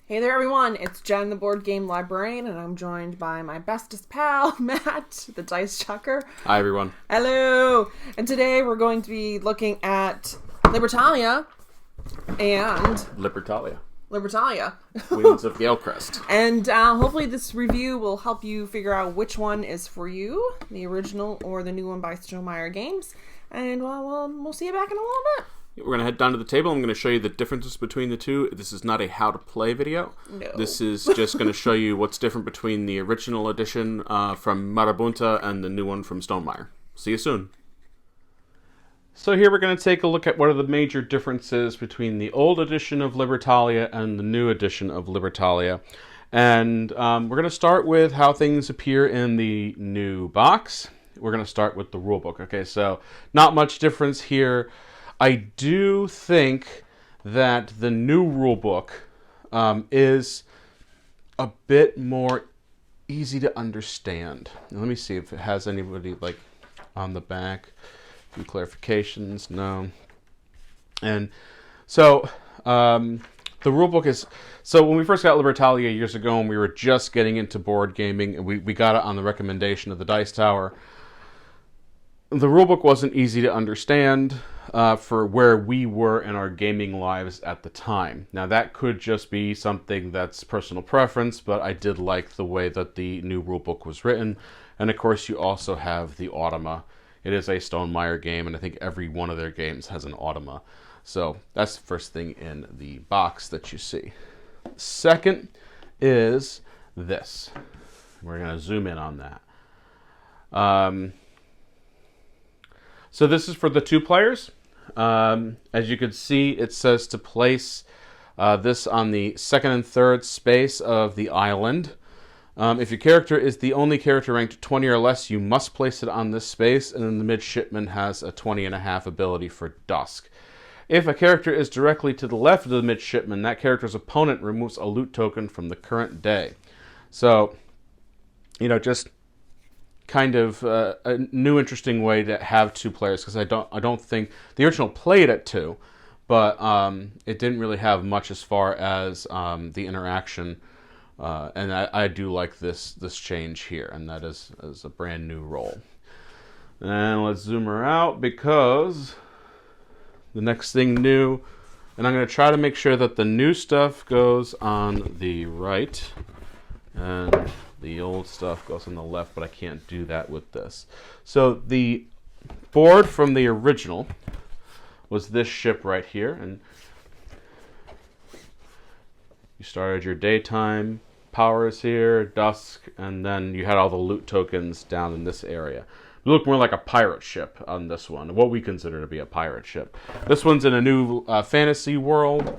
Hey there, everyone. It's Jen, the board game librarian, and I'm joined by my bestest pal, Matt, the dice chucker. Hi, everyone. Hello. And today we're going to be looking at Libertalia and Libertalia. Queens of Galecrest. And hopefully this review will help you figure out which one is for you, the original or the new one by Stonemaier Games. And we'll see you back in a little bit. We're going to head down to the table. I'm going to show you the differences between the two. This is not a how-to-play video. No. This is just going to show you what's different between the original edition from Marabunta and the new one from Stonemaier. See you soon. So here we're going to take a look at what are the major differences between the old edition of Libertalia and the new edition of Libertalia. And we're going to start with how things appear in the new box. We're going to start with the rulebook. Okay, so not much difference here. I do think that the new rulebook is a bit more easy to understand. Now, let me see if it has anybody like on the back. A few clarifications. No. And so the rulebook is... So when we first got Libertalia years ago and we were just getting into board gaming, and we got it on the recommendation of the Dice Tower, the rulebook wasn't easy to understand for where we were in our gaming lives at the time. Now that could just be something that's personal preference, but I did like the way that the new rulebook was written. And of course you also have the Automa. It is a Stonemaier game, and I think every one of their games has an Automa. So that's the first thing in the box that you see. Second is this. We're going to zoom in on that. So this is for the 2 players. As you can see, it says to place this on the 2nd and 3rd space of the island. If your character is the only character ranked 20 or less, you must place it on this space, and then the midshipman has a 20.5 ability for dusk. If a character is directly to the left of the midshipman, that character's opponent removes a loot token from the current day. So, you know, just kind of a new interesting way to have 2 players, because I don't think the original played at 2, but it didn't really have much as far as the interaction, and I do like this change here, and that is a brand new role. And let's zoom her out, because the next thing new, and I'm going to try to make sure that the new stuff goes on the right and the old stuff goes on the left, but I can't do that with this. So the board from the original was this ship right here, and you started your daytime powers here, dusk, and then you had all the loot tokens down in this area. It looked more like a pirate ship on this one, what we consider to be a pirate ship. This one's in a new fantasy world.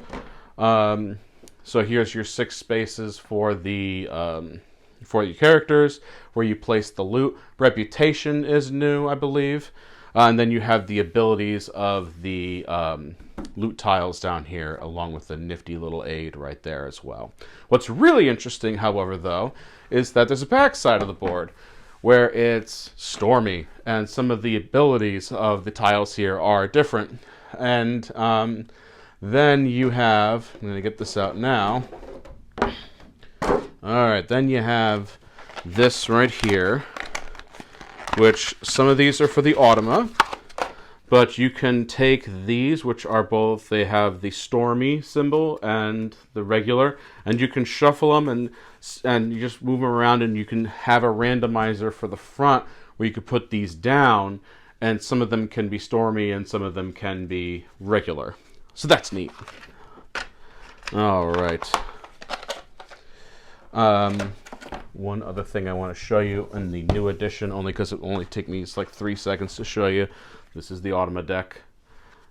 So here's your 6 spaces for your characters, where you place the loot. Reputation is new, I believe. And then you have the abilities of the loot tiles down here, along with the nifty little aid right there as well. What's really interesting, however, though, is that there's a back side of the board where it's stormy, and some of the abilities of the tiles here are different. And then you have, I'm going to get this out now. Alright, then you have this right here, which some of these are for the Automa, but you can take these, which are both, they have the stormy symbol and the regular, and you can shuffle them and you just move them around, and you can have a randomizer for the front where you could put these down, and some of them can be stormy and some of them can be regular. So that's neat. Alright. One other thing I want to show you in the new edition, only because it will only take me like 3 seconds to show you. This is the Automa deck,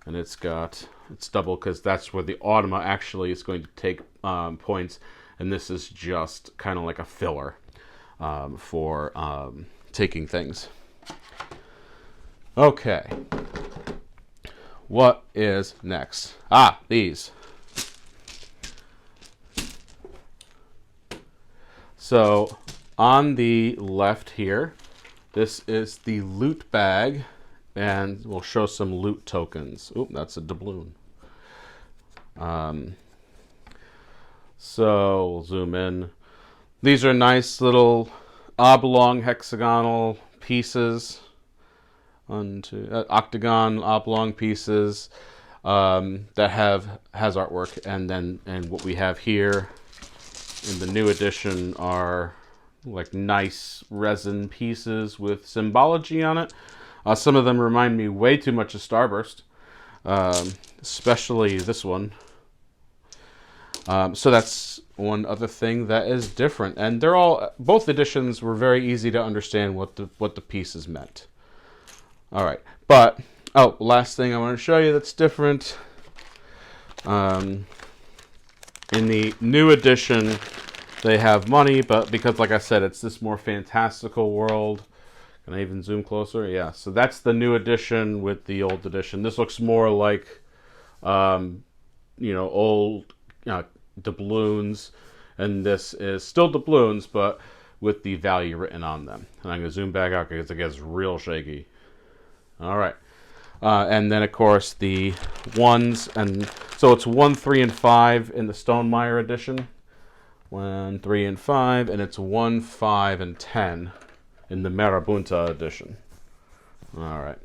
and it's double, because that's where the Automa actually is going to take points, and this is just kind of like a filler for taking things. Okay, what is next? These. So on the left here, this is the loot bag, and we'll show some loot tokens. Oop, that's a doubloon. So we'll zoom in. These are nice little oblong hexagonal pieces, octagon oblong pieces that has artwork, and what we have here in the new edition are like nice resin pieces with symbology on it. Some of them remind me way too much of Starburst, especially this one. So that's one other thing that is different, and both editions were very easy to understand what the pieces meant. All right, but last thing I want to show you that's different. In the new edition, they have money, but because, like I said, it's this more fantastical world. Can I even zoom closer? Yeah. So that's the new edition with the old edition. This looks more like, old doubloons, and this is still doubloons, but with the value written on them. And I'm going to zoom back out because it gets real shaky. All right. And then, of course, the ones, and so it's 1, 3, and 5 in the Stonemaier edition. 1, 3, and 5, and it's 1, 5, and 10 in the Marabunta edition. All right.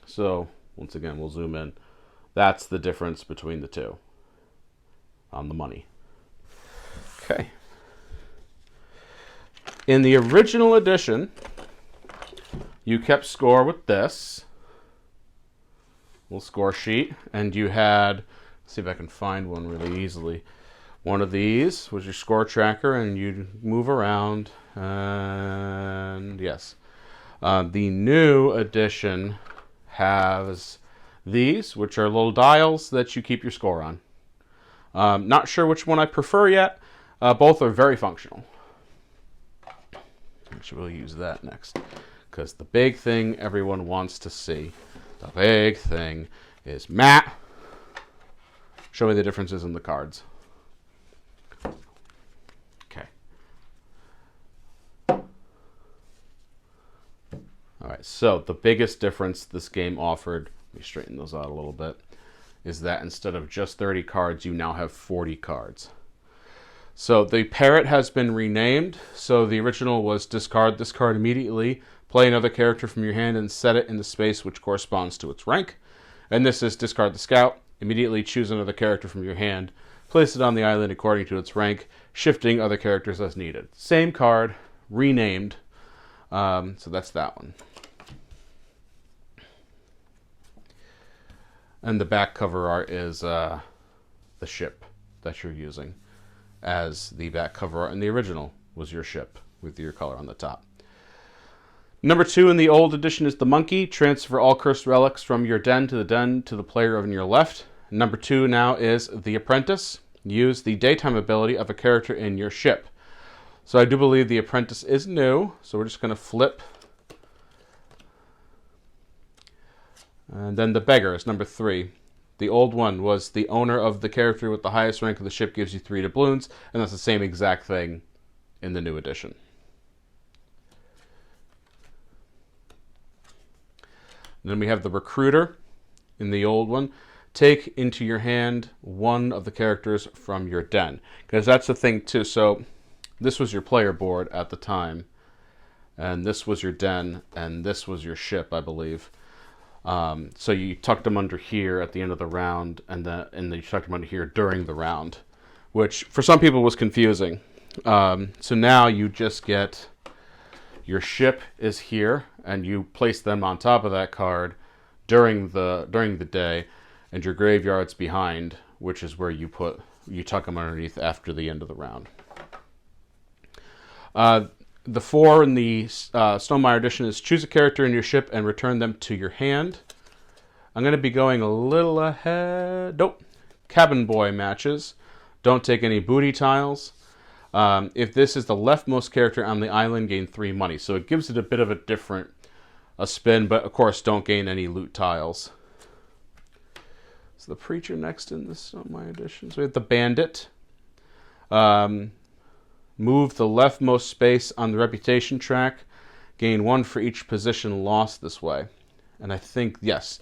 So, once again, we'll zoom in. That's the difference between the two on the money. Okay. In the original edition, you kept score with this little score sheet, and you had, let's see if I can find one really easily. One of these was your score tracker, and you'd move around, and yes. The new edition has these, which are little dials that you keep your score on. Not sure which one I prefer yet. Both are very functional. Actually, we'll use that next, because the big thing everyone wants to see, the big thing is, Matt, show me the differences in the cards. Okay. All right, so the biggest difference this game offered, let me straighten those out a little bit, is that instead of just 30 cards, you now have 40 cards. So the parrot has been renamed. So the original was discard this card immediately, play another character from your hand, and set it in the space which corresponds to its rank. And this is discard the scout, immediately choose another character from your hand, place it on the island according to its rank, shifting other characters as needed. Same card, renamed. So that's that one. And the back cover art is the ship that you're using, as the back cover art in the original was your ship with your color on the top. Number 2 in the old edition is the monkey. Transfer all cursed relics from your den to the player on your left. Number 2 now is the apprentice. Use the daytime ability of a character in your ship. So I do believe the apprentice is new, so we're just going to flip. And then the beggar is number 3. The old one was the owner of the character with the highest rank of the ship gives you 3 doubloons, and that's the same exact thing in the new edition. And then we have the recruiter in the old one. Take into your hand one of the characters from your den, because that's the thing too. So this was your player board at the time, and this was your den, and this was your ship, I believe. So you tucked them under here at the end of the round, and then you tucked them under here during the round, which for some people was confusing. So now you just get your ship is here, and you place them on top of that card during the day, and your graveyard's behind, which is where you tuck them underneath after the end of the round. The 4 in the Stonemaier edition is choose a character in your ship and return them to your hand. I'm going to be going a little ahead. Nope. Cabin boy matches. Don't take any booty tiles. If this is the leftmost character on the island, gain 3 money. So it gives it a bit of a different spin, but of course don't gain any loot tiles. So the preacher next in this Stonemaier edition. So we have the bandit. Move the leftmost space on the reputation track. Gain 1 for each position lost this way. And I think, yes.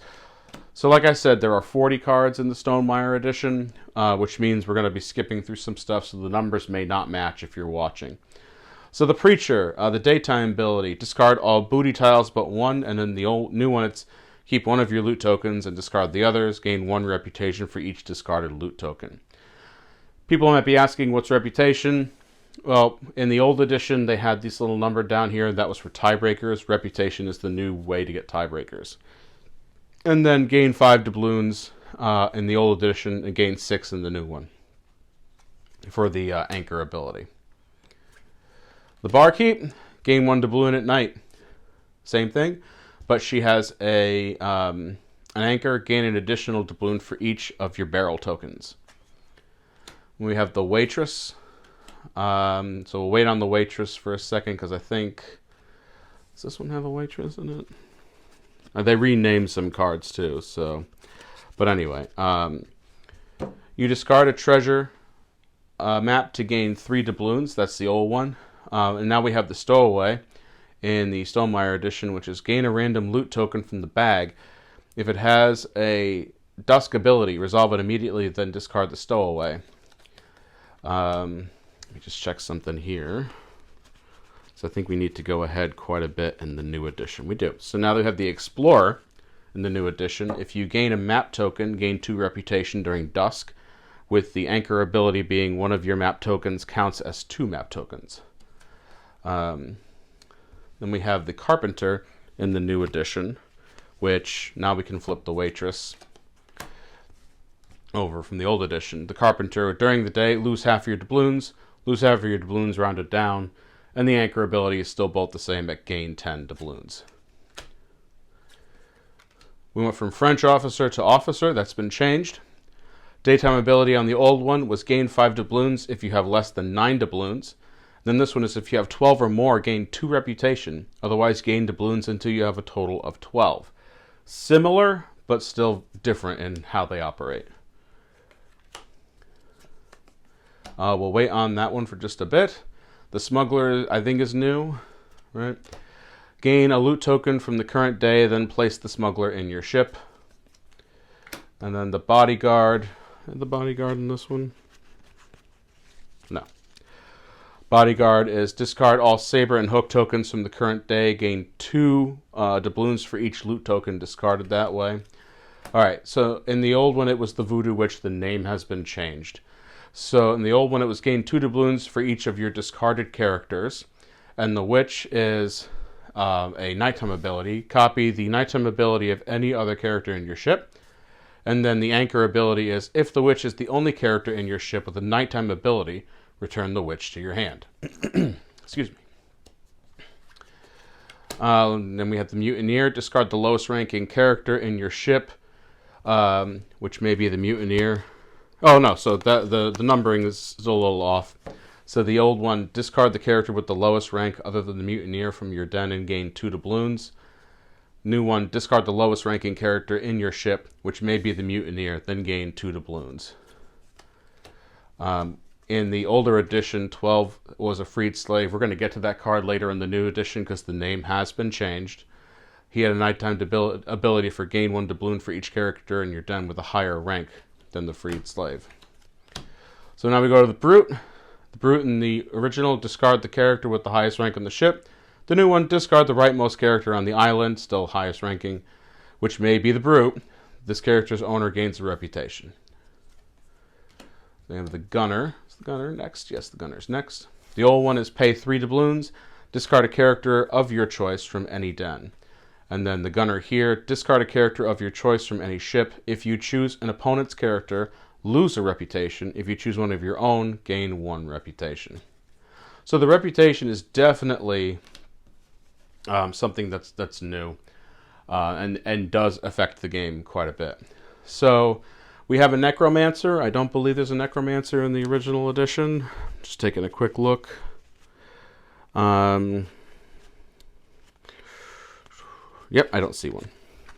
So like I said, there are 40 cards in the Stonemaier edition, which means we're going to be skipping through some stuff, so the numbers may not match if you're watching. So the Preacher, the daytime ability, discard all booty tiles but one, and then the new one, it's keep one of your loot tokens and discard the others, gain 1 reputation for each discarded loot token. People might be asking, what's reputation? Well, in the old edition, they had this little number down here. That was for tiebreakers. Reputation is the new way to get tiebreakers. And then gain 5 doubloons in the old edition and gain 6 in the new one for the anchor ability. The Barkeep, gain 1 doubloon at night. Same thing, but she has an anchor, gain an additional doubloon for each of your barrel tokens. We have the Waitress. So we'll wait on the Waitress for a second because I think... Does this one have a Waitress in it? They renamed some cards too, so... But anyway, you discard a treasure map to gain 3 doubloons. That's the old one. And now we have the Stowaway in the Stonemaier edition, which is gain a random loot token from the bag. If it has a Dusk ability, resolve it immediately, then discard the Stowaway. Let me just check something here. So I think we need to go ahead quite a bit in the new edition. We do. So now we have the Explorer in the new edition. If you gain a map token, gain 2 reputation during dusk, with the anchor ability being one of your map tokens counts as 2 map tokens. Then we have the Carpenter in the new edition, which now we can flip the Waitress over from the old edition. The Carpenter, during the day, lose half your doubloons, rounded down, and the anchor ability is still both the same at gain 10 doubloons. We went from French officer to officer. That's been changed. Daytime ability on the old one was gain 5 doubloons if you have less than 9 doubloons. Then this one is if you have 12 or more, gain 2 reputation. Otherwise, gain doubloons until you have a total of 12. Similar, but still different in how they operate. We'll wait on that one for just a bit. The Smuggler, I think, is new, right? Gain a loot token from the current day, then place the Smuggler in your ship. And then the Bodyguard. The Bodyguard in this one? No. Bodyguard is discard all saber and hook tokens from the current day. Gain 2 doubloons for each loot token discarded that way. Alright, so in the old one it was the Voodoo Witch. The name has been changed. So in the old one it was gain 2 doubloons for each of your discarded characters. And the Witch is a nighttime ability. Copy the nighttime ability of any other character in your ship. And then the anchor ability is, if the Witch is the only character in your ship with a nighttime ability, return the Witch to your hand. Excuse me. Then we have the Mutineer. Discard the lowest ranking character in your ship, which may be the Mutineer. Oh, no, so the numbering is a little off. So the old one, discard the character with the lowest rank other than the Mutineer from your den and gain 2 doubloons. New one, discard the lowest ranking character in your ship, which may be the Mutineer, then gain 2 doubloons. In the older edition, 12 was a freed slave. We're going to get to that card later in the new edition because the name has been changed. He had a nighttime ability for gain 1 doubloon for each character in your den with a higher rank than the freed slave. So now we go to the Brute. The Brute in the original, discard the character with the highest rank on the ship. The new one, discard the rightmost character on the island, still highest ranking, which may be the Brute. This character's owner gains a reputation. We have the Gunner. Is the Gunner next? Yes, the Gunner's next. The old one is pay 3 doubloons, discard a character of your choice from any den. And then the Gunner here, discard a character of your choice from any ship. If you choose an opponent's character, lose a reputation. If you choose one of your own, gain 1 reputation. So the reputation is definitely something that's new and does affect the game quite a bit. So we have a Necromancer. I don't believe there's a Necromancer in the original edition. Just taking a quick look. Yep, I don't see one.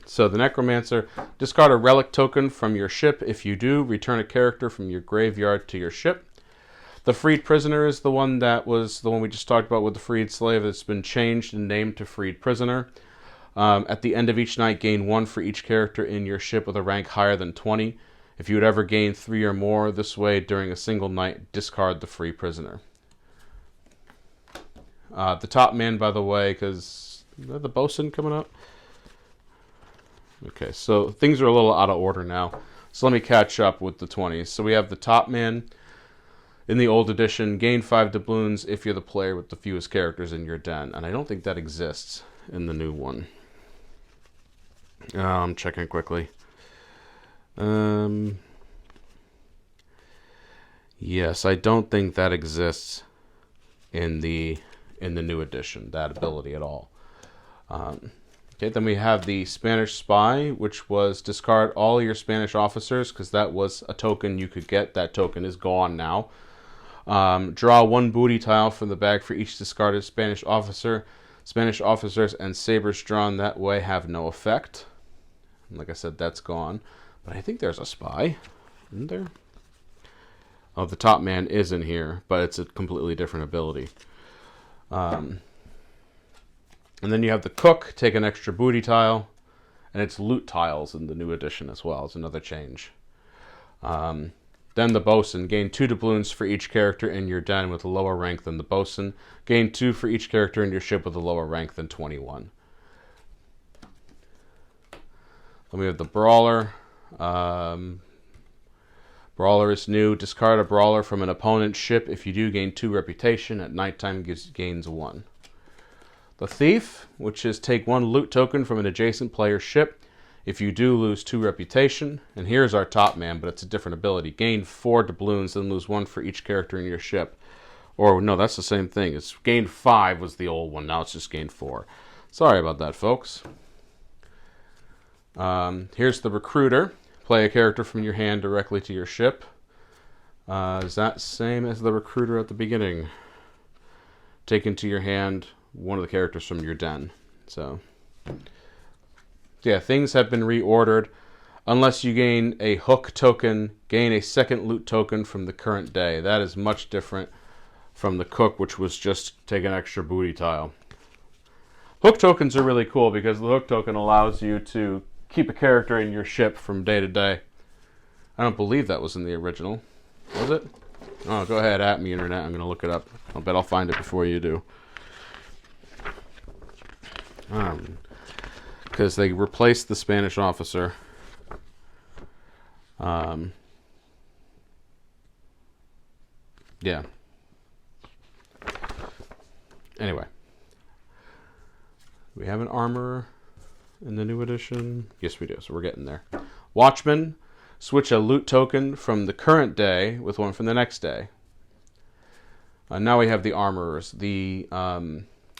So the Necromancer, discard a relic token from your ship. If you do, return a character from your graveyard to your ship. The Freed Prisoner is the one that was the one we just talked about with the Freed Slave. That's been changed and named to Freed Prisoner. At the end of each night, gain 1 for each character in your ship with a rank higher than 20. If you would ever gain 3 or more this way during a single night, discard the free prisoner. The top man, by the way, because is that the bosun coming up? Okay, so things are a little out of order now. So let me catch up with the 20s. So we have the top man in the old edition. Gain 5 doubloons if you're the player with the fewest characters in your den. And I don't think that exists in the new one. I'm checking quickly. Yes, I don't think that exists in the new edition, that ability at all. Okay, then we have the Spanish Spy, which was discard all your Spanish officers, because that was a token you could get. That token is gone now. Draw 1 booty tile from the bag for each discarded Spanish officer. Spanish officers and sabers drawn that way have no effect. Like I said, that's gone. But I think there's a spy, isn't there? Oh, the top man is in here, but it's a completely different ability. And then you have the cook, take an extra booty tile, and it's loot tiles in the new edition as well. It's another change. Then the bosun, gain 2 doubloons for each character in your den with a lower rank than the bosun. Gain 2 for each character in your ship with a lower rank than 21. Then we have the brawler. Brawler is new. Discard a brawler from an opponent's ship. If you do, gain 2 reputation. At nighttime, gains 1. The thief, which is take 1 loot token from an adjacent player's ship. If you do, lose 2 reputation. And here's our top man, but it's a different ability. Gain 4 doubloons, then lose 1 for each character in your ship. Or, no, that's the same thing. It's gain 5 was the old one. Now it's just gain 4. Sorry about that, folks. Here's the recruiter. Play a character from your hand directly to your ship. Is that same as the recruiter at the beginning? Take into your hand one of the characters from your den. So, yeah, things have been reordered. Unless you gain a hook token, gain a second loot token from the current day. That is much different from the cook, which was just take an extra booty tile. Hook tokens are really cool because the hook token allows you to keep a character in your ship from day to day. I don't believe that was in the original. Was it? Oh, go ahead, at me, internet. I'm going to look it up. I'll bet I'll find it before you do. Because they replaced the Spanish officer. Yeah. Anyway. We have an armorer in the new edition. Yes, we do. So we're getting there. Watchman. Switch a loot token from the current day with one from the next day. Now we have the armorers. The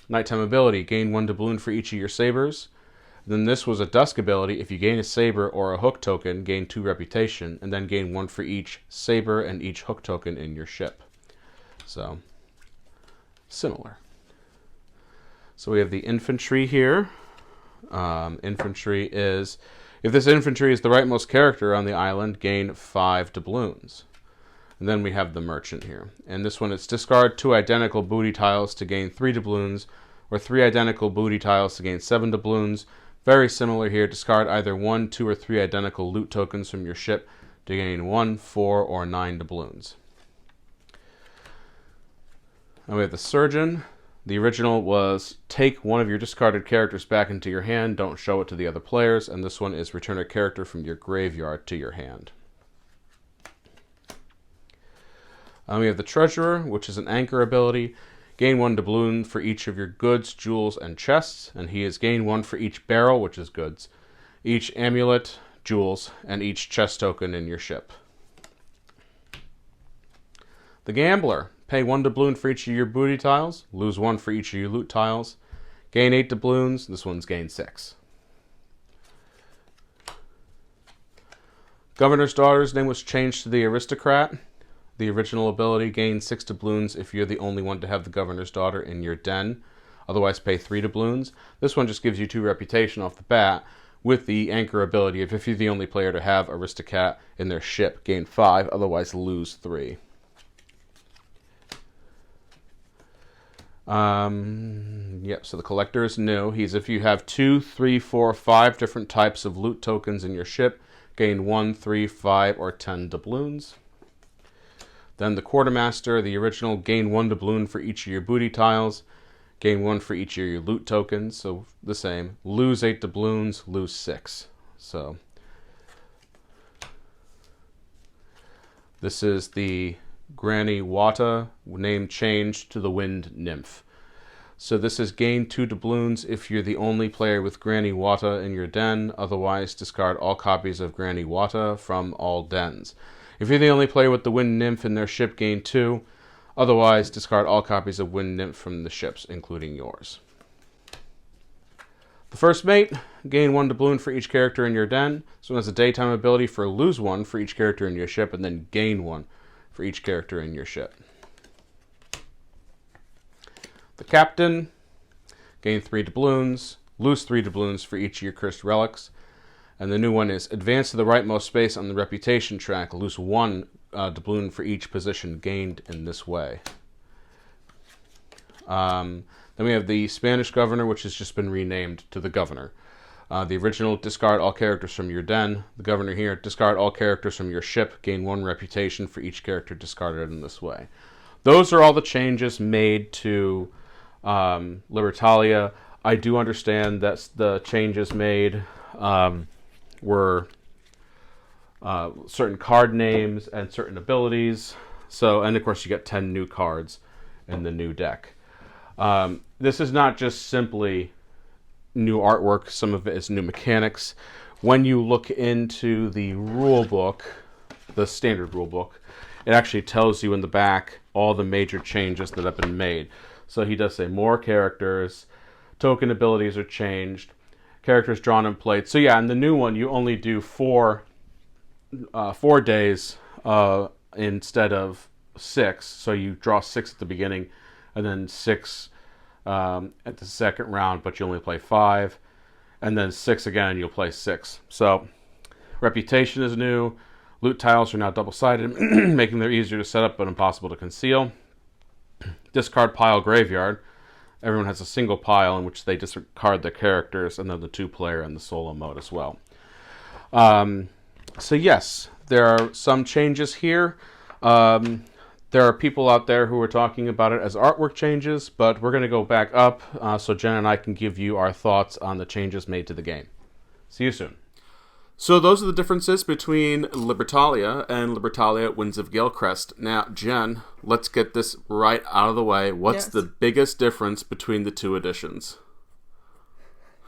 nighttime ability. Gain 1 doubloon for each of your sabers. Then this was a dusk ability. If you gain a saber or a hook token, gain 2 reputation. And then gain 1 for each saber and each hook token in your ship. So, similar. So we have the infantry here. Infantry is, if this infantry is the rightmost character on the island, gain 5 doubloons. And then we have the merchant here. And this one, it's discard 2 identical booty tiles to gain 3 doubloons, or 3 identical booty tiles to gain 7 doubloons. Very similar here. Discard either 1, 2, or 3 identical loot tokens from your ship to gain 1, 4, or 9 doubloons. And we have the surgeon. The original was take one of your discarded characters back into your hand, don't show it to the other players, and this one is return a character from your graveyard to your hand. We have the treasurer, which is an anchor ability. Gain 1 doubloon for each of your goods, jewels, and chests, and he is gain 1 for each barrel, which is goods, each amulet, jewels, and each chest token in your ship. The gambler. Pay 1 doubloon for each of your booty tiles. Lose 1 for each of your loot tiles. Gain 8 doubloons. This one's gain 6. Governor's daughter's name was changed to the aristocrat. The original ability, gain 6 doubloons if you're the only one to have the governor's daughter in your den. Otherwise, pay 3 doubloons. This one just gives you 2 reputation off the bat. With the anchor ability, if you're the only player to have aristocrat in their ship, gain 5. Otherwise, lose 3. Yep, so the collector is new. If you have 2, 3, 4, 5 different types of loot tokens in your ship, gain 1, 3, 5, or 10 doubloons. Then the quartermaster, the original, gain 1 doubloon for each of your booty tiles, gain 1 for each of your loot tokens, so the same. Lose 8 doubloons, lose 6. So this is the Granny Wata, name changed to the Wind Nymph. So this is gain 2 doubloons if you're the only player with Granny Wata in your den. Otherwise, discard all copies of Granny Wata from all dens. If you're the only player with the Wind Nymph in their ship, gain 2. Otherwise, discard all copies of Wind Nymph from the ships, including yours. The first mate, gain 1 doubloon for each character in your den. So it has a daytime ability for lose 1 for each character in your ship, and then gain 1 for each character in your ship. The captain, gain 3 doubloons, lose 3 doubloons for each of your cursed relics. And the new one is advance to the rightmost space on the reputation track, lose 1 doubloon for each position gained in this way. Then we have the Spanish governor, which has just been renamed to the governor. The original, discard all characters from your den. The governor here, discard all characters from your ship, gain 1 reputation for each character discarded in this way. Those are all the changes made to Libertalia. I do understand that the changes made were certain card names and certain abilities. So, and of course you get 10 new cards in the new deck. This is not just simply new artwork. Some of it is new mechanics. When you look into the rule book, the standard rule book, it actually tells you in the back all the major changes that have been made. So he does say more characters, token abilities are changed, characters drawn and played. So yeah, in the new one, you only do 4 days instead of 6. So you draw 6 at the beginning, and then 6 at the second round, but you only play 5, and then 6 again, and you'll play 6. So reputation is new. Loot tiles are now double-sided, making them easier to set up but impossible to conceal. Discard pile graveyard. Everyone has a single pile in which they discard their characters, and then the 2-player and the solo mode as well. So yes, there are some changes here. There are people out there who are talking about it as artwork changes, but we're going to go back up so Jen and I can give you our thoughts on the changes made to the game. See you soon. So those are the differences between Libertalia and Libertalia Winds of Galecrest. Now, Jen, let's get this right out of the way. What's the biggest difference between the 2 editions?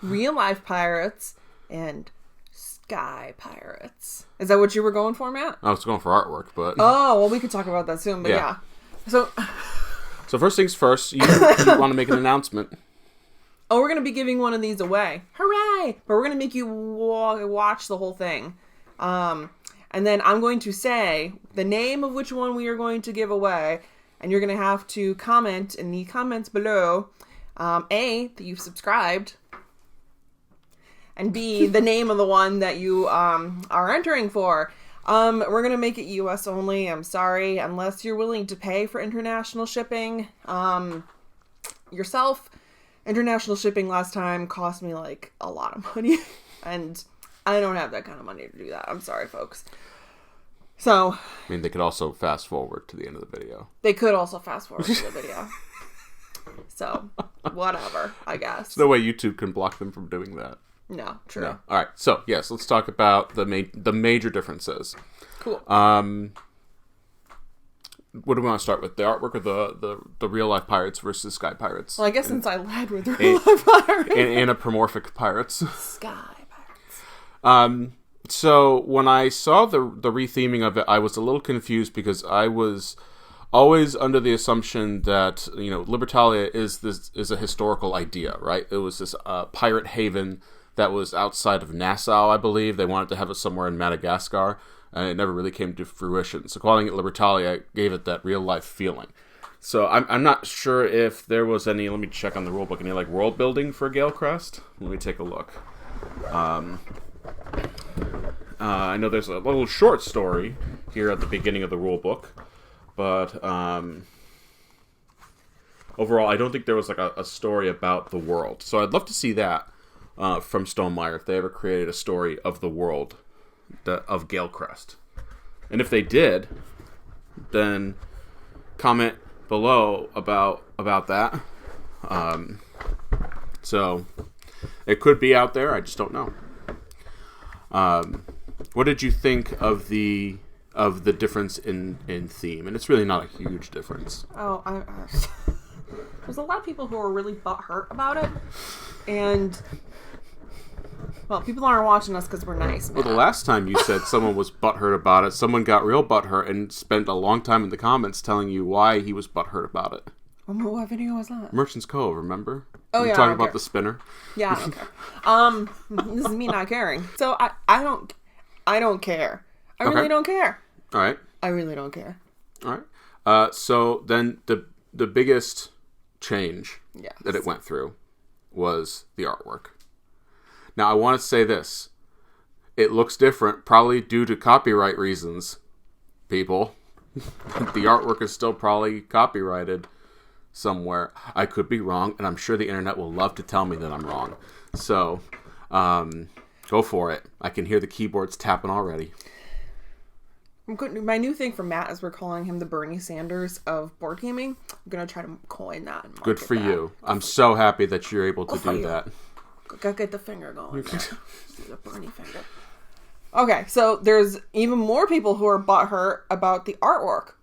Real life pirates and sky pirates. Is that what you were going for, Matt? I was going for artwork, but... Oh, well, we could talk about that soon, but yeah. So first things first, you want to make an announcement. Oh, we're going to be giving one of these away. Hooray! But we're going to make you watch the whole thing. And then I'm going to say the name of which one we are going to give away. And you're going to have to comment in the comments below, A, that you've subscribed. And B, the name of the one that you are entering for. We're going to make it US only. I'm sorry. Unless you're willing to pay for international shipping yourself. International shipping last time cost me like a lot of money, and I don't have that kind of money to do that. I'm sorry, folks. So, I mean, they could also fast forward to the end of the video. They could also fast forward to the video. So, whatever, I guess. There's no way YouTube can block them from doing that. No, true. No. All right, so yes, let's talk about the major differences. Cool. What do we want to start with? The artwork or the real life pirates versus sky pirates? Well, I guess since I led with the real life pirates. And anthropomorphic pirates. Sky pirates. So when I saw the retheming of it, I was a little confused because I was always under the assumption that, you know, Libertalia is a historical idea, right? It was this pirate haven that was outside of Nassau, I believe. They wanted to have it somewhere in Madagascar. And it never really came to fruition. So calling it Libertalia gave it that real-life feeling. So I'm not sure if there was any... Let me check on the rulebook. Any, like, world building for Galecrest? Let me take a look. I know there's a little short story here at the beginning of the rulebook. But, overall, I don't think there was like a story about the world. So I'd love to see that from Stonemaier if they ever created a story of the world of Galecrest. And if they did, then comment below about that. So it could be out there. I just don't know. What did you think of the difference in theme? And it's really not a huge difference. Oh, there's a lot of people who are really butthurt about it, and well, people aren't watching us because we're nice. Well, the last time you said someone was butthurt about it, someone got real butthurt and spent a long time in the comments telling you why he was butthurt about it. What video was that? Merchant's Cove, remember? Oh, we yeah. talking about the spinner. Yeah, I don't care. This is me not caring. So I don't care. I really don't care. All right. I really don't care. All right. So then the biggest change that it went through was the artwork. Now I want to say this. It looks different, probably due to copyright reasons, people. The artwork is still probably copyrighted somewhere. I could be wrong, and I'm sure the internet will love to tell me that I'm wrong. So, go for it. I can hear the keyboards tapping already. My new thing for Matt is we're calling him the Bernie Sanders of board gaming. I'm going to try to coin that. And good for you. I'm so happy that you're able to do that. Gotta get the finger going. The Bernie finger. Okay, so there's even more people who are butthurt about the artwork.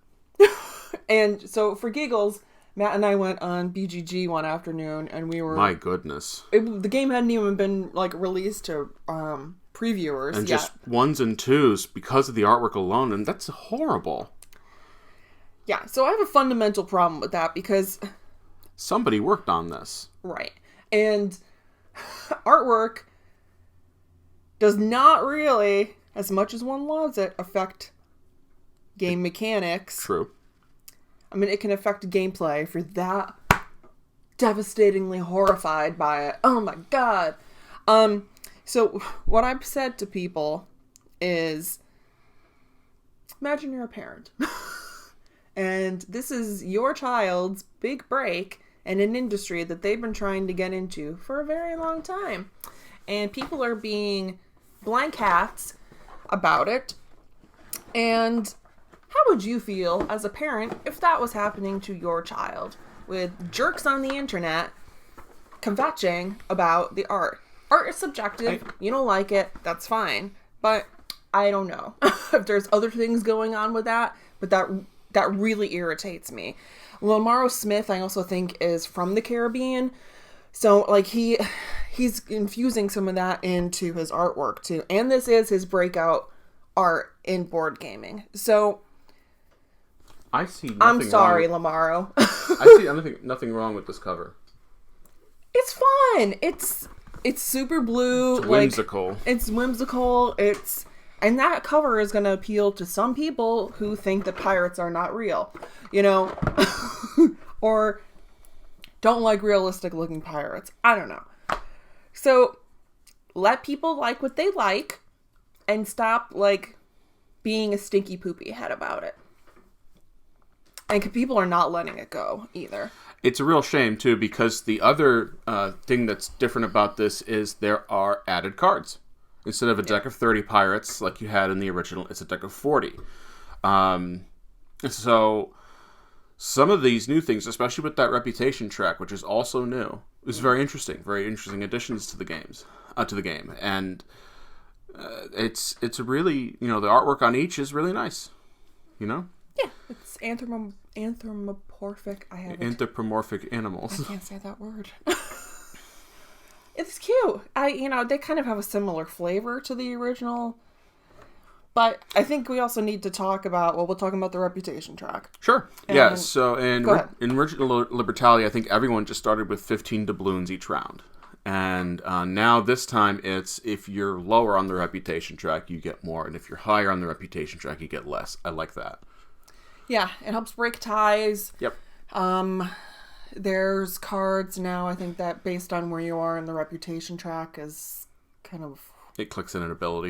And so for giggles, Matt and I went on BGG one afternoon, and we were... My goodness. The game hadn't even been released to previewers and yet. Just ones and twos because of the artwork alone, and that's horrible. Yeah, so I have a fundamental problem with that because... Somebody worked on this. Right. And artwork does not really, as much as one loves it, affect game mechanics. True. I mean, it can affect gameplay if you're that devastatingly horrified by it. Oh my god. So what I've said to people is, imagine you're a parent. And this is your child's big break in an industry that they've been trying to get into for a very long time. And people are being blank hats about it. And how would you feel as a parent if that was happening to your child? With jerks on the internet kvetching about the art. Art is subjective. You don't like it. That's fine. But I don't know if there's other things going on with that. But that really irritates me. Lamaro Smith, I also think, is from the Caribbean. So, he's infusing some of that into his artwork, too. And this is his breakout art in board gaming. So, I see nothing I'm sorry, wrong. Lamaro. I see nothing wrong with this cover. It's fun. It's super blue. It's whimsical. It's whimsical. And that cover is going to appeal to some people who think that pirates are not real, or don't like realistic looking pirates. I don't know. So let people like what they like and stop being a stinky poopy head about it. And people are not letting it go either. It's a real shame too, because the other thing that's different about this is there are added cards. Instead of a deck of 30 pirates like you had in the original, it's a deck of 40. So some of these new things, especially with that reputation track, which is also new, is very interesting. Very interesting additions to the game, and it's really, the artwork on each is really nice. Yeah, it's anthropomorphic. Anthropomorphic animals. I can't say that word. It's cute. They kind of have a similar flavor to the original. But I think we also need to talk about, we'll talk about the reputation track. Sure. Yeah, so in original Libertalia, I think everyone just started with 15 doubloons each round. And now this time it's, if you're lower on the reputation track, you get more. And if you're higher on the reputation track, you get less. I like that. Yeah, it helps break ties. Yep. There's cards now, I think, that based on where you are in the reputation track is kind of... It clicks in an ability.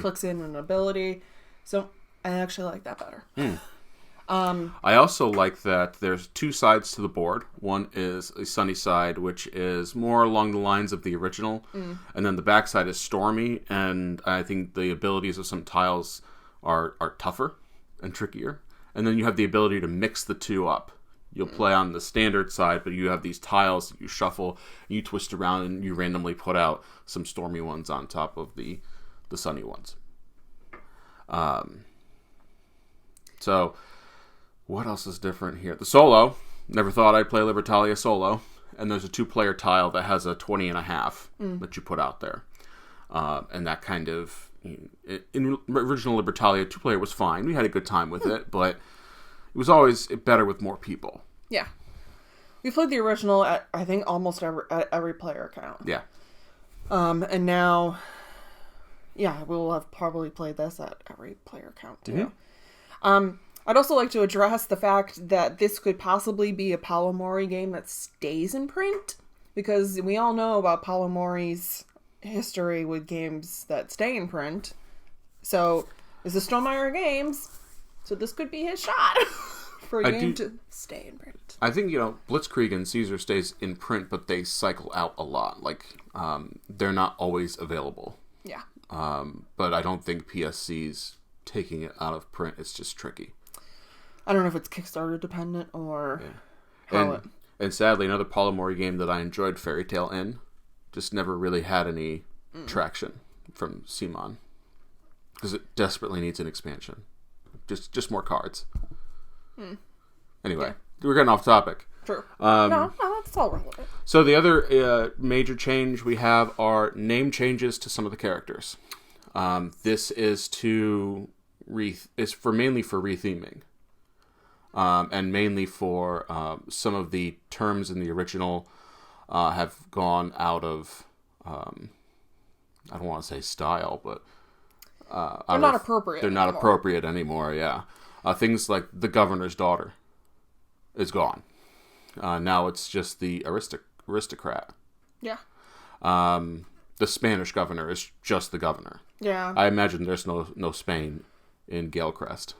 So I actually like that better. I also like that there's two sides to the board. One is a sunny side, which is more along the lines of the original, and then the back side is stormy, and I think the abilities of some tiles are tougher and trickier. And then you have the ability to mix the two up. You'll play on the standard side, but you have these tiles that you shuffle, you twist around, and you randomly put out some stormy ones on top of the sunny ones. So... what else is different here? The solo. Never thought I'd play Libertalia solo. And there's a 2-player tile that has a 20.5 that you put out there. And that kind of... in original Libertalia, 2-player was fine. We had a good time with it, but it was always better with more people. Yeah. We played the original at, I think, almost every player count. Yeah. And now... yeah, we'll have probably played this at every player count, too. I'd also like to address the fact that this could possibly be a Paolo Mori game that stays in print, because we all know about Paolo Mori's history with games that stay in print. So, this is Stonemaier Games, so this could be his shot for a game to stay in print. I think, Blitzkrieg and Caesar stays in print, but they cycle out a lot. Like, they're not always available. Yeah. But I don't think PSC's taking it out of print. It's just tricky. I don't know if it's Kickstarter dependent or how and sadly, another Paolo Mori game that I enjoyed, Fairy Tale Inn, just never really had any traction from CMON. Because it desperately needs an expansion. Just more cards. Anyway, we're getting off topic. True. No, that's all relevant. So the other major change we have are name changes to some of the characters. This is mainly for retheming. And mainly for some of the terms in the original have gone out of, I don't want to say style, but... they're not appropriate They're not appropriate anymore, yeah. Things like the governor's daughter is gone. Now it's just the aristocrat. Yeah. The Spanish governor is just the governor. Yeah. I imagine there's no Spain in Galecrest.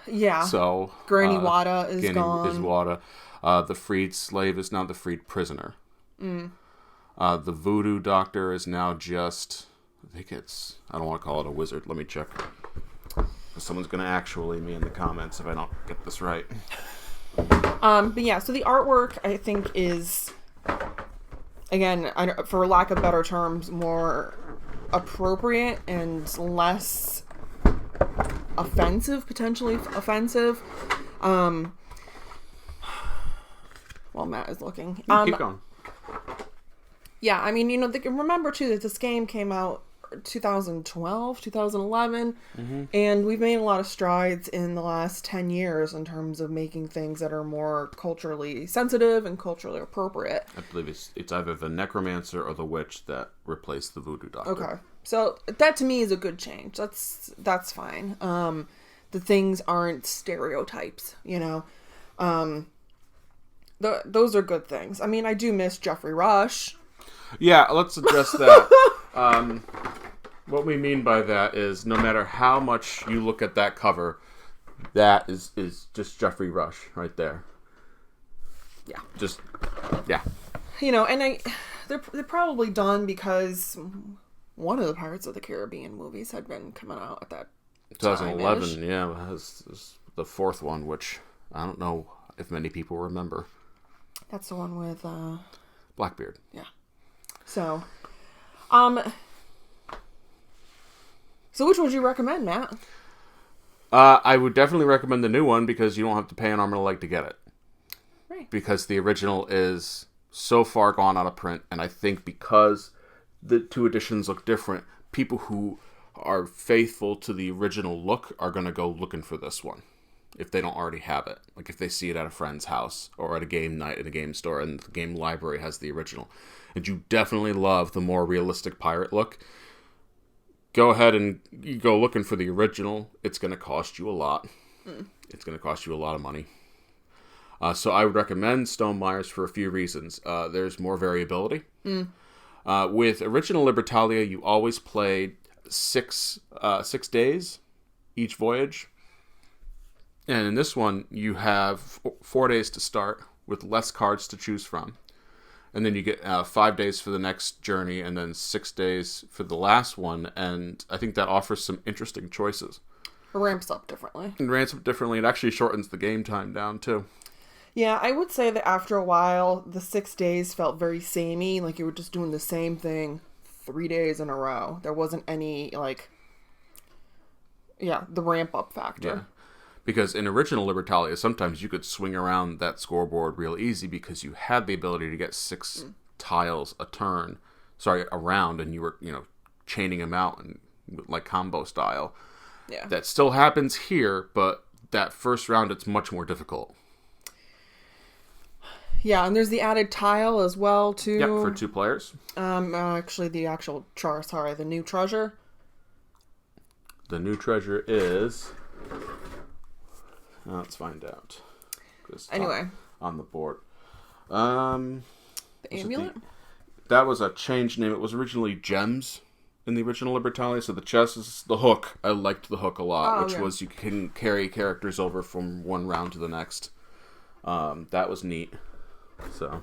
Yeah. So Granny Wada is gone. Is Wada. The freed slave is now the freed prisoner. The voodoo doctor is now just... I don't want to call it a wizard. Let me check. Someone's going to actually me in the comments if I don't get this right. But yeah, so the artwork, I think, is, again, for lack of better terms, more appropriate and less offensive, potentially offensive. While Matt is looking. Keep going. Yeah, I mean, remember, too, that this game came out 2012, 2011, and we've made a lot of strides in the last 10 years in terms of making things that are more culturally sensitive and culturally appropriate. I believe it's either the necromancer or the witch that replaced the voodoo doctor. Okay. So that to me is a good change. That's fine. The things aren't stereotypes, those are good things. I mean, I do miss Jeffrey Rush. Yeah, let's address that. What we mean by that is no matter how much you look at that cover, that is just Jeffrey Rush right there. Yeah. And they're probably done because one of the Pirates of the Caribbean movies had been coming out at that 2011, time-ish. yeah, was the fourth one, which I don't know if many people remember. That's the one with Blackbeard. Yeah. So which would you recommend, Matt? I would definitely recommend the new one because you don't have to pay an arm and a leg to get it. Right. Because the original is so far gone out of print, and I think because the two editions look different, people who are faithful to the original look are going to go looking for this one if they don't already have it. Like if they see it at a friend's house or at a game night at a game store and the game library has the original. And you definitely love the more realistic pirate look, go ahead and you go looking for the original. It's going to cost you a lot. It's going to cost you a lot of money. So I would recommend Stonemaier's for a few reasons. There's more variability. With original Libertalia, you always played 6 days each voyage. And in this one, you have 4 days to start with less cards to choose from. And then you get 5 days for the next journey and then 6 days for the last one. And I think that offers some interesting choices. It ramps up differently. It actually shortens the game time down, too. Yeah, I would say that after a while, the 6 days felt very samey. Like you were just doing the same thing 3 days in a row. There wasn't any, like... Yeah, the ramp-up factor. Yeah. Because in original Libertalia, sometimes you could swing around that scoreboard real easy because you had the ability to get 6 tiles around, and you were, chaining them out and like combo style. Yeah. That still happens here, but that first round it's much more difficult. Yeah, and there's the added tile as well too. Yep, for 2 players. Actually, the new treasure. The new treasure is. Let's find out. Anyway, on the board. The amulet. That was a changed name. It was originally gems in the original Libertalia. So the chest is the hook. I liked the hook a lot, which was you can carry characters over from one round to the next. That was neat. So,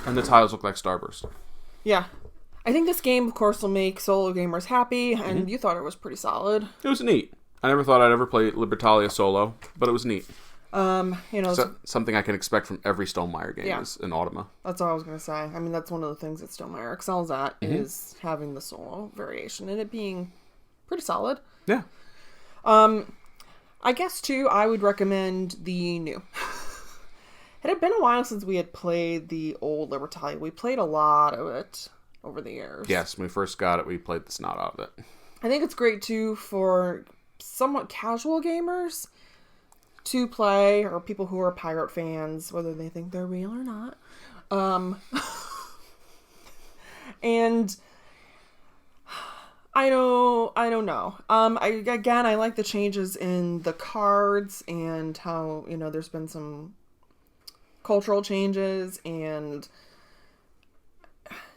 and the tiles look like Starburst. Yeah. I think this game, of course, will make solo gamers happy, and you thought it was pretty solid. It was neat. I never thought I'd ever play Libertalia solo, but it was neat. Something I can expect from every Stonemaier game is in Automa. That's what I was going to say. I mean, that's one of the things that Stonemaier excels at is having the solo variation and it being pretty solid. Yeah. I guess, too, I would recommend the new. It had been a while since we had played the old Libertalia. We played a lot of it over the years. Yes, when we first got it, we played the snot out of it. I think it's great, too, for somewhat casual gamers to play, or people who are pirate fans, whether they think they're real or not. And I don't know. I like the changes in the cards and how, there's been some cultural changes, and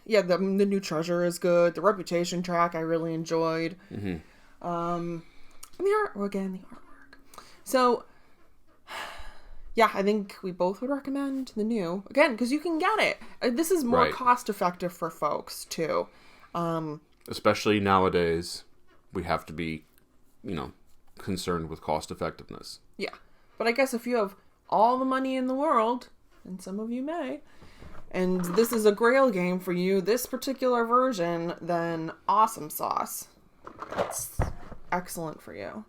yeah, the new treasure is good. The reputation track I really enjoyed. And the artwork. So yeah, I think we both would recommend the new again because you can get it. This is more cost effective for folks too. Especially nowadays, we have to be, concerned with cost effectiveness. Yeah, but I guess if you have all the money in the world, and some of you may, and this is a Grail game for you, this particular version, then awesome sauce. That's excellent for you.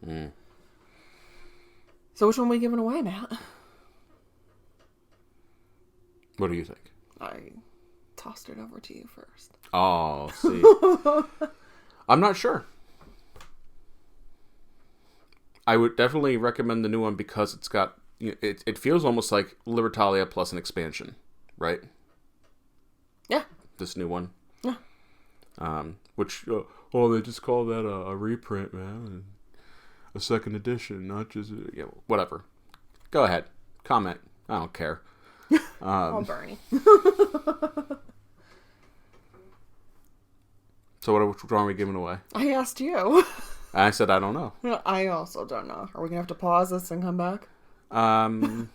So which one are we giving away, Matt? What do you think? I tossed it over to you first. Oh, see. I'm not sure. I would definitely recommend the new one because it's got... It feels almost like Libertalia plus an expansion, right? Yeah. This new one. Yeah. Which, they just call that a reprint, man. A second edition, not just... whatever. Go ahead. Comment. I don't care. Oh, Bernie. So which one are we giving away? I asked you. I said I don't know. I also don't know. Are we going to have to pause this and come back? And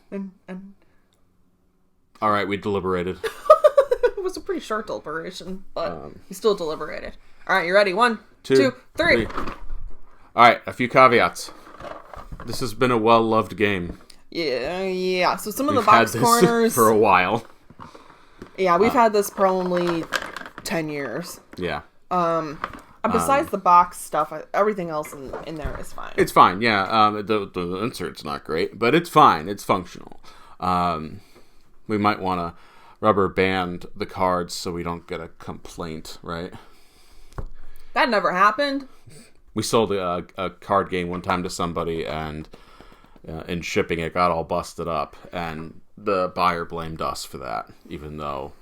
all right, we deliberated. It was a pretty short deliberation, but we still deliberated. All right, you ready? 1, 2, 3. All right, a few caveats. This has been a well-loved game. Yeah. So some of the We've had box this corners for a while. Yeah, we've had this probably 10 years. Yeah. Besides the box stuff, everything else in there is fine. It's fine, yeah. The insert's not great, but it's fine. It's functional. We might want to rubber band the cards so we don't get a complaint, right? That never happened. We sold a card game one time to somebody, and in shipping it got all busted up, and the buyer blamed us for that, even though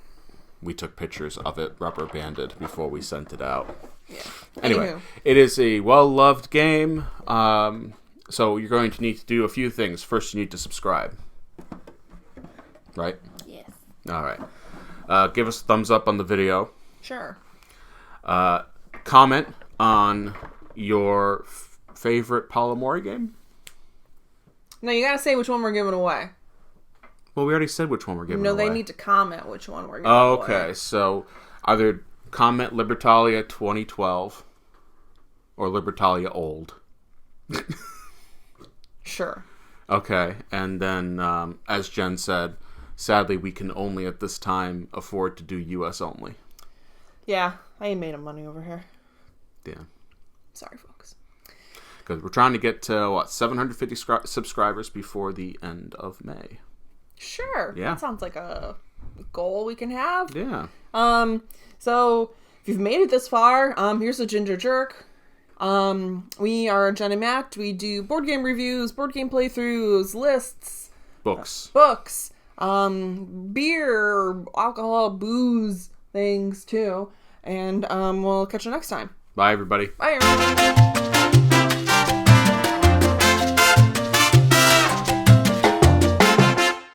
we took pictures of it rubber banded before we sent it out. Yeah. Anyway, it is a well-loved game. So you're going to need to do a few things. First, you need to subscribe. Right? Yes. All right. Give us a thumbs up on the video. Sure. Comment on your favorite Paolo Mori game. No, you gotta say which one we're giving away. Well, we already said which one we're giving away. No, they need to comment which one we're giving away. away. Okay, so either comment Libertalia 2012 or Libertalia old. Sure. Okay, and then, as Jen said, sadly, we can only at this time afford to do U.S. only. Yeah, I ain't made of money over here. Yeah. Sorry, folks. Because we're trying to get to, 750 subscribers before the end of May. Sure. Yeah. That sounds like a goal we can have. Yeah. So, if you've made it this far, here's the Ginger Jerk. We are Jenn and Matt. We do board game reviews, board game playthroughs, lists. Books. Beer, alcohol, booze, things too. And we'll catch you next time. Bye, everybody. Bye, everyone.